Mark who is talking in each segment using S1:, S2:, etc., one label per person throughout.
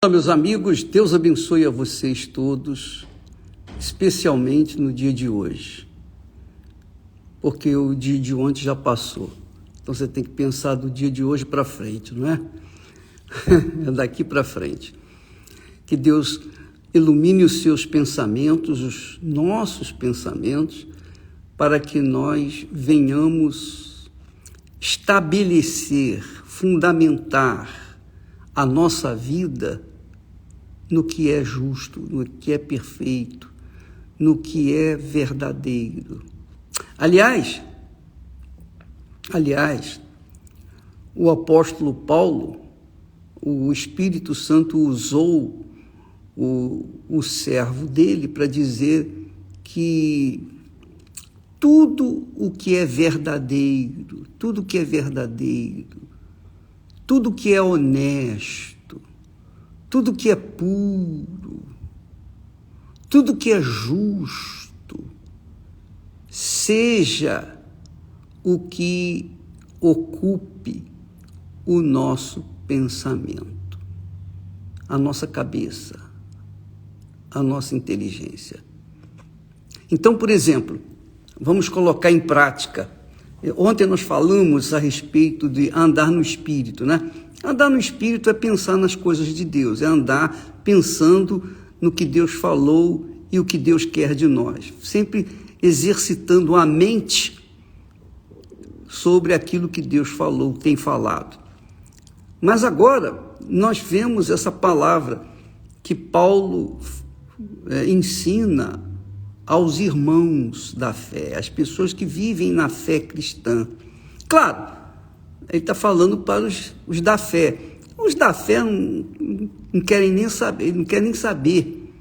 S1: Olá, meus amigos, Deus abençoe a vocês todos, especialmente no dia de hoje, porque o dia de ontem já passou, então você tem que pensar do dia de hoje para frente, não é? É daqui para frente. Que Deus ilumine os seus pensamentos, os nossos pensamentos, para que nós venhamos estabelecer, fundamentar a nossa vida no que é justo, no que é perfeito, no que é verdadeiro. Aliás, o apóstolo Paulo, o Espírito Santo usou o servo dele para dizer que tudo o que é verdadeiro, tudo que é verdadeiro, tudo que é honesto, tudo que é puro, tudo que é justo, seja o que ocupe o nosso pensamento, a nossa cabeça, a nossa inteligência. Então, por exemplo, vamos colocar em prática. Ontem nós falamos a respeito de andar no Espírito, né? Andar no Espírito é pensar nas coisas de Deus, é andar pensando no que Deus falou e o que Deus quer de nós, sempre exercitando a mente sobre aquilo que Deus falou, tem falado. Mas agora nós vemos essa palavra que Paulo ensina aos irmãos da fé, às pessoas que vivem na fé cristã. Claro, ele está falando para os da fé. Os da fé não querem nem saber, não querem nem saber,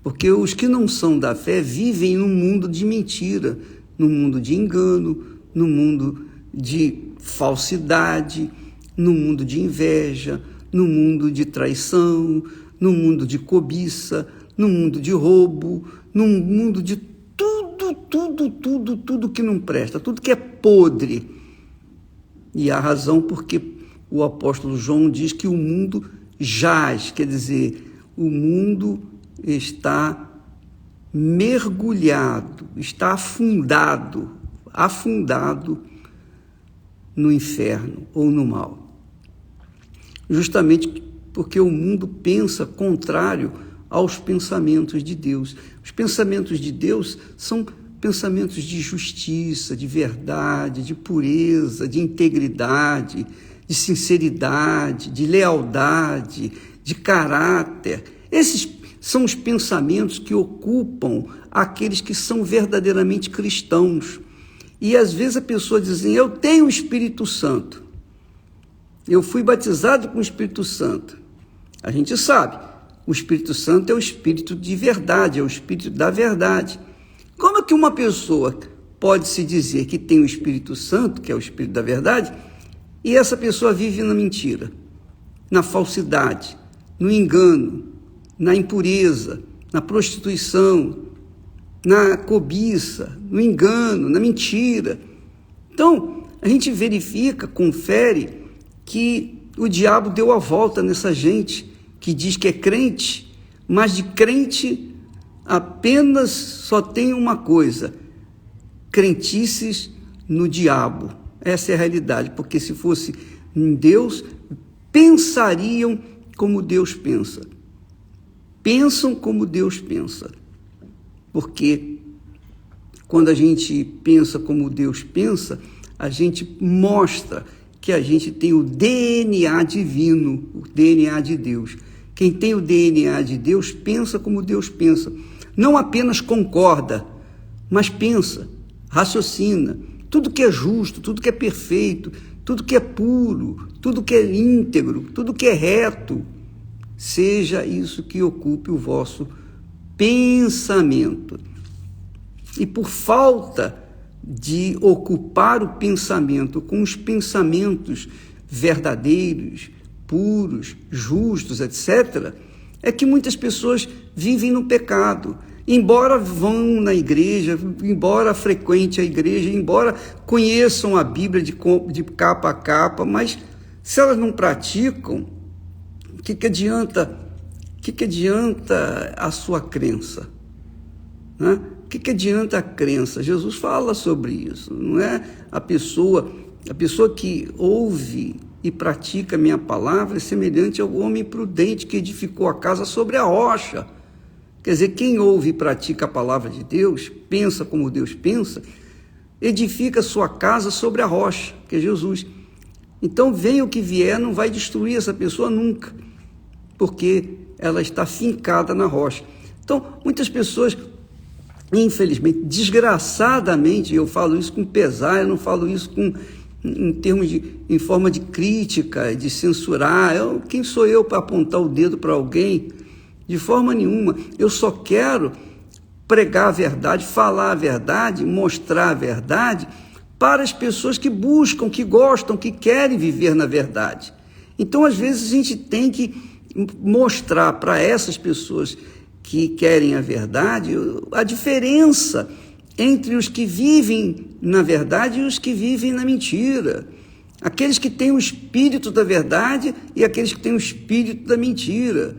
S1: porque os que não são da fé vivem num mundo de mentira, num mundo de engano, num mundo de falsidade, num mundo de inveja, num mundo de traição, num mundo de cobiça, num mundo de roubo, num mundo de tudo que não presta, tudo que é podre. E a razão porque o apóstolo João diz que o mundo jaz, quer dizer, o mundo está mergulhado, está afundado no inferno ou no mal. Justamente porque o mundo pensa contrário aos pensamentos de Deus. Os pensamentos de Deus são pensamentos de justiça, de verdade, de pureza, de integridade, de sinceridade, de lealdade, de caráter. Esses são os pensamentos que ocupam aqueles que são verdadeiramente cristãos. E às vezes a pessoa diz assim, eu tenho o Espírito Santo, eu fui batizado com o Espírito Santo. A gente sabe, o Espírito Santo é o Espírito de verdade, é o Espírito da verdade. Como é que uma pessoa pode se dizer que tem o Espírito Santo, que é o Espírito da verdade, e essa pessoa vive na mentira, na falsidade, no engano, na impureza, na prostituição, na cobiça, no engano, na mentira? Então, a gente verifica, confere que o diabo deu a volta nessa gente que diz que é crente, mas de crente apenas só tem uma coisa: crentices no diabo. Essa é a realidade, porque se fosse em Deus, pensariam como Deus pensa. Pensam como Deus pensa. Porque quando a gente pensa como Deus pensa, a gente mostra que a gente tem o DNA divino, o DNA de Deus. Quem tem o DNA de Deus pensa como Deus pensa. Não apenas concorda, mas pensa, raciocina. Tudo que é justo, tudo que é perfeito, tudo que é puro, tudo que é íntegro, tudo que é reto, seja isso que ocupe o vosso pensamento. E por falta de ocupar o pensamento com os pensamentos verdadeiros, puros, justos, etc., é que muitas pessoas vivem no pecado. Embora vão na igreja, embora frequente a igreja, embora conheçam a Bíblia de capa a capa, mas se elas não praticam, o que adianta que adianta a sua crença? Né? O que adianta a crença? Jesus fala sobre isso. Não é a pessoa que ouve e pratica a minha palavra é semelhante ao homem prudente que edificou a casa sobre a rocha. Quer dizer, quem ouve e pratica a palavra de Deus, pensa como Deus pensa, edifica a sua casa sobre a rocha, que é Jesus. Então, venha o que vier, não vai destruir essa pessoa nunca, porque ela está fincada na rocha. Então, muitas pessoas, infelizmente, desgraçadamente, eu falo isso com pesar, eu não falo isso em forma de crítica, de censurar. Quem sou eu para apontar o dedo para alguém? De forma nenhuma. Eu só quero pregar a verdade, falar a verdade, mostrar a verdade para as pessoas que buscam, que gostam, que querem viver na verdade. Então, às vezes, a gente tem que mostrar para essas pessoas que querem a verdade a diferença entre os que vivem na verdade e os que vivem na mentira. Aqueles que têm o espírito da verdade e aqueles que têm o espírito da mentira.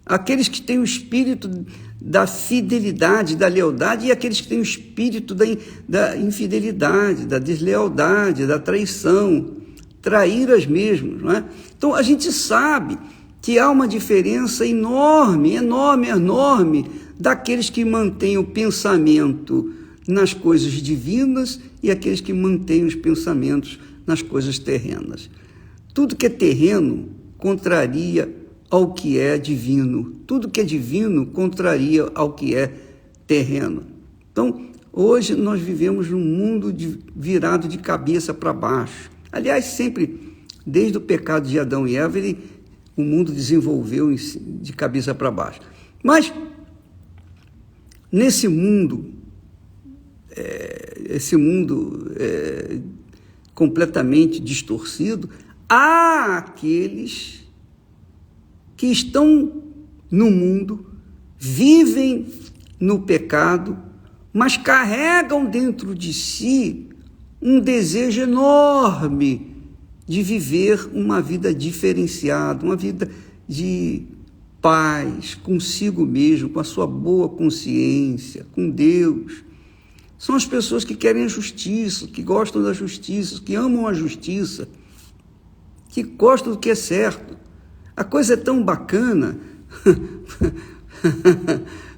S1: Aqueles que têm o espírito da fidelidade, da lealdade, e aqueles que têm o espírito da infidelidade, da deslealdade, da traição, traíras mesmo, não é? Então, a gente sabe que há uma diferença enorme, enorme, enorme, daqueles que mantêm o pensamento nas coisas divinas e aqueles que mantêm os pensamentos nas coisas terrenas. Tudo que é terreno contraria ao que é divino. Tudo que é divino contraria ao que é terreno. Então, hoje nós vivemos num mundo virado de cabeça para baixo. Aliás, sempre, desde o pecado de Adão e Eva, o mundo desenvolveu de cabeça para baixo. Mas, nesse mundo, completamente distorcido, há aqueles que estão no mundo, vivem no pecado, mas carregam dentro de si um desejo enorme de viver uma vida diferenciada, uma vida de paz consigo mesmo, com a sua boa consciência, com Deus. São as pessoas que querem a justiça, que gostam da justiça, que amam a justiça, que gostam do que é certo. A coisa é tão bacana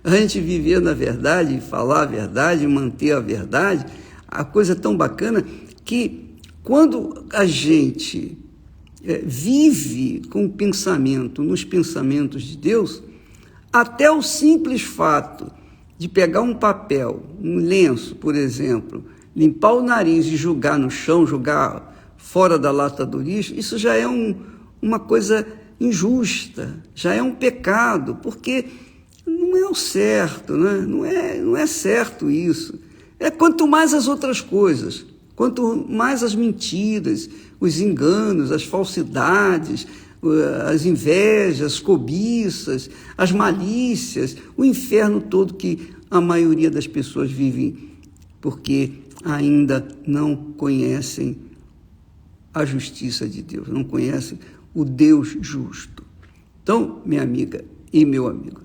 S1: a gente viver na verdade, falar a verdade, manter a verdade. A coisa é tão bacana que quando a gente vive com o pensamento, nos pensamentos de Deus, até o simples fato de pegar um papel, um lenço, por exemplo, limpar o nariz e jogar no chão, jogar fora da lata do lixo, isso já é uma coisa injusta, já é um pecado, porque não é o certo, né? Não é certo isso. Quanto mais as outras coisas, quanto mais as mentiras, os enganos, as falsidades, as invejas, as cobiças, as malícias, o inferno todo que a maioria das pessoas vivem, porque ainda não conhecem a justiça de Deus, não conhecem o Deus justo. Então, minha amiga e meu amigo,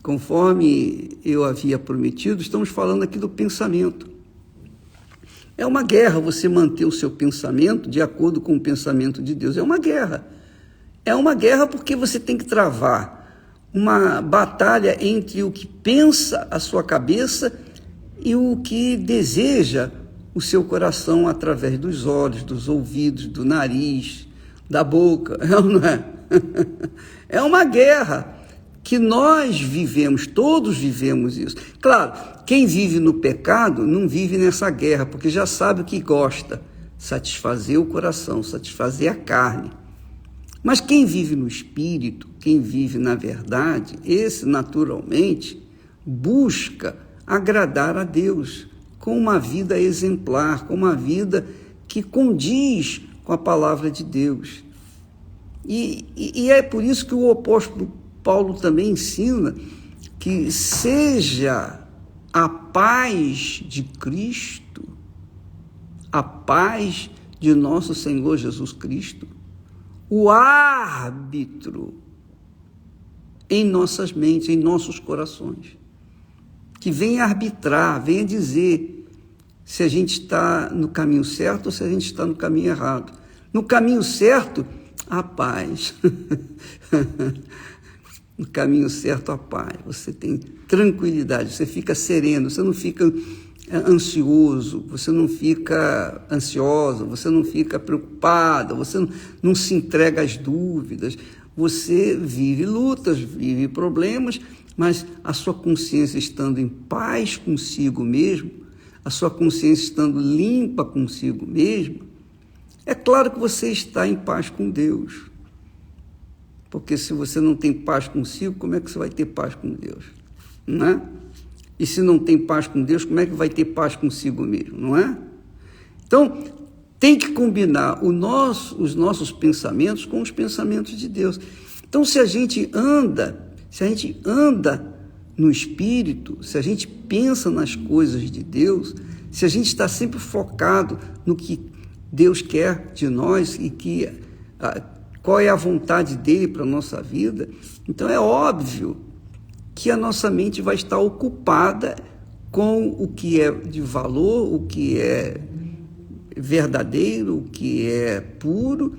S1: conforme eu havia prometido, estamos falando aqui do pensamento. É uma guerra você manter o seu pensamento de acordo com o pensamento de Deus. É uma guerra. É uma guerra porque você tem que travar uma batalha entre o que pensa a sua cabeça e o que deseja o seu coração através dos olhos, dos ouvidos, do nariz, da boca. É ou não é? É uma guerra que nós vivemos, todos vivemos isso. Claro, quem vive no pecado não vive nessa guerra, porque já sabe o que gosta, satisfazer o coração, satisfazer a carne. Mas quem vive no Espírito, quem vive na verdade, esse naturalmente busca agradar a Deus com uma vida exemplar, com uma vida que condiz com a palavra de Deus. E é por isso que o apóstolo Paulo também ensina que seja a paz de Cristo, a paz de nosso Senhor Jesus Cristo, o árbitro em nossas mentes, em nossos corações, que venha arbitrar, venha dizer se a gente está no caminho certo ou se a gente está no caminho errado. No caminho certo, a paz. No caminho certo, a paz. Você tem tranquilidade, você fica sereno, você não fica ansioso, você não fica ansiosa, você não fica preocupada, você não se entrega às dúvidas. Você vive lutas, vive problemas, mas a sua consciência estando em paz consigo mesmo, a sua consciência estando limpa consigo mesmo, é claro que você está em paz com Deus. Porque se você não tem paz consigo, como é que você vai ter paz com Deus? Não é? E se não tem paz com Deus, como é que vai ter paz consigo mesmo? Não é? Então, tem que combinar os nossos pensamentos com os pensamentos de Deus. Então, se a gente anda no Espírito, se a gente pensa nas coisas de Deus, se a gente está sempre focado no que Deus quer de nós e qual é a vontade dele para a nossa vida, então é óbvio que a nossa mente vai estar ocupada com o que é de valor, o que é verdadeiro, o que é puro,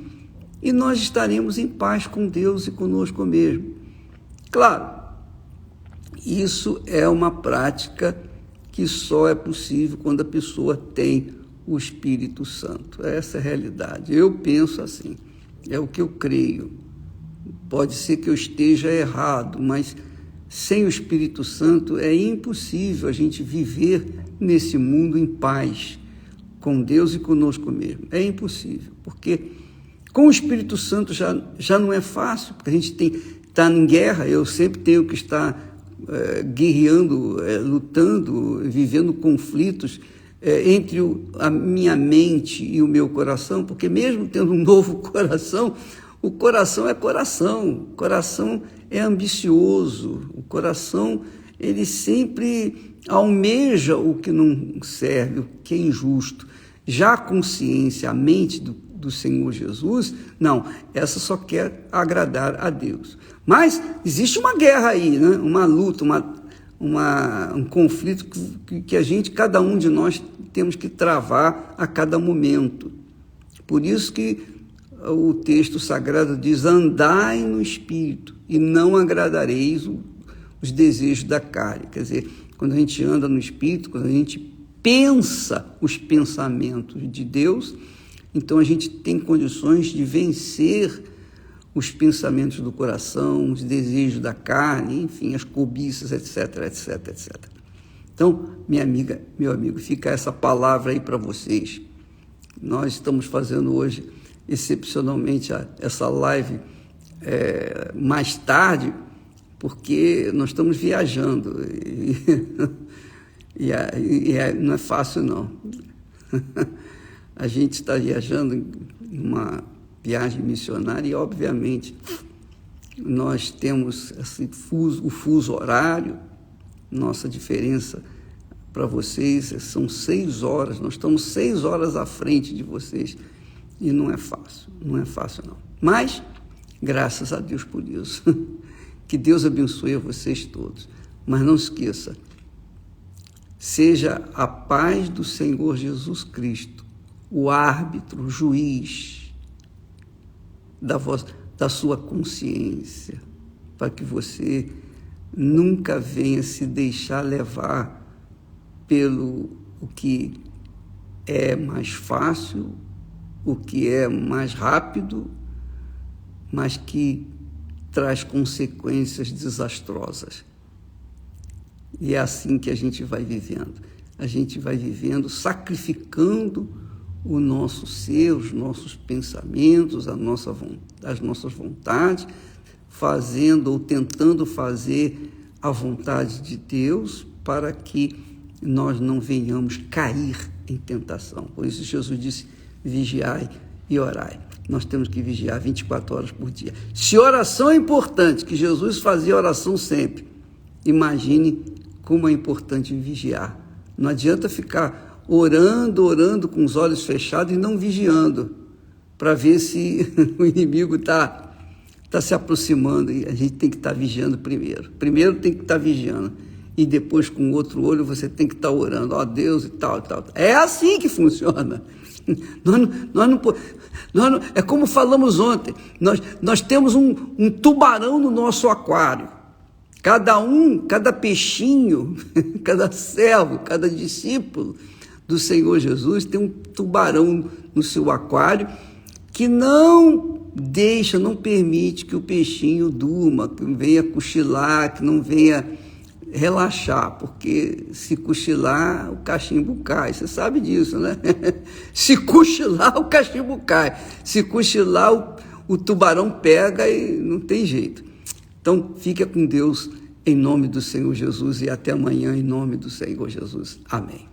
S1: e nós estaremos em paz com Deus e conosco mesmo. Claro, isso é uma prática que só é possível quando a pessoa tem o Espírito Santo. Essa é a realidade. Eu penso assim, é o que eu creio. Pode ser que eu esteja errado, mas sem o Espírito Santo é impossível a gente viver nesse mundo em paz com Deus e conosco mesmo. É impossível, porque com o Espírito Santo já não é fácil, porque a gente está em guerra, eu sempre tenho que estar guerreando, lutando, vivendo conflitos entre a minha mente e o meu coração, porque mesmo tendo um novo coração, o coração é ambicioso, o coração ele sempre almeja o que não serve, o que é injusto. Já a consciência, a mente do Senhor Jesus, não, essa só quer agradar a Deus. Mas existe uma guerra aí, né? Uma luta, um conflito que cada um de nós temos que travar a cada momento. Por isso que o texto sagrado diz: andai no Espírito e não agradareis os desejos da carne. Quer dizer, quando a gente anda no Espírito, quando a gente pensa os pensamentos de Deus, então a gente tem condições de vencer os pensamentos do coração, os desejos da carne, enfim, as cobiças, etc, etc, etc. Então, minha amiga, meu amigo, fica essa palavra aí para vocês. Nós estamos fazendo hoje, excepcionalmente, essa live mais tarde, porque nós estamos viajando não é fácil, não. A gente está viajando em uma viagem missionária e, obviamente, nós temos o fuso horário. Nossa diferença para vocês são 6 horas, nós estamos 6 horas à frente de vocês e não é fácil, não. Mas, graças a Deus por isso, que Deus abençoe a vocês todos. Mas não esqueça, seja a paz do Senhor Jesus Cristo o árbitro, o juiz da sua consciência, para que você nunca venha se deixar levar pelo o que é mais fácil, o que é mais rápido, mas que traz consequências desastrosas. E é assim que a gente vai vivendo. A gente vai vivendo, sacrificando o nosso ser, os nossos pensamentos, as nossas vontades, fazendo ou tentando fazer a vontade de Deus para que nós não venhamos cair em tentação. Por isso Jesus disse: vigiai e orai. Nós temos que vigiar 24 horas por dia. Se oração é importante, que Jesus fazia oração sempre, imagine como é importante vigiar. Não adianta ficar orando com os olhos fechados e não vigiando, para ver se o inimigo está está se aproximando e a gente tem que estar vigiando primeiro. Primeiro tem que estar vigiando e depois com o outro olho você tem que estar orando, ó Deus e tal, tal. É assim que funciona. É como falamos ontem, nós temos um tubarão no nosso aquário. Cada peixinho, cada servo, cada discípulo do Senhor Jesus tem um tubarão no seu aquário que não permite que o peixinho durma, que venha cochilar, que não venha relaxar, porque se cochilar, o cachimbo cai. Você sabe disso, né? Se cochilar, o cachimbo cai. Se cochilar, o tubarão pega e não tem jeito. Então, fica com Deus em nome do Senhor Jesus e até amanhã em nome do Senhor Jesus. Amém.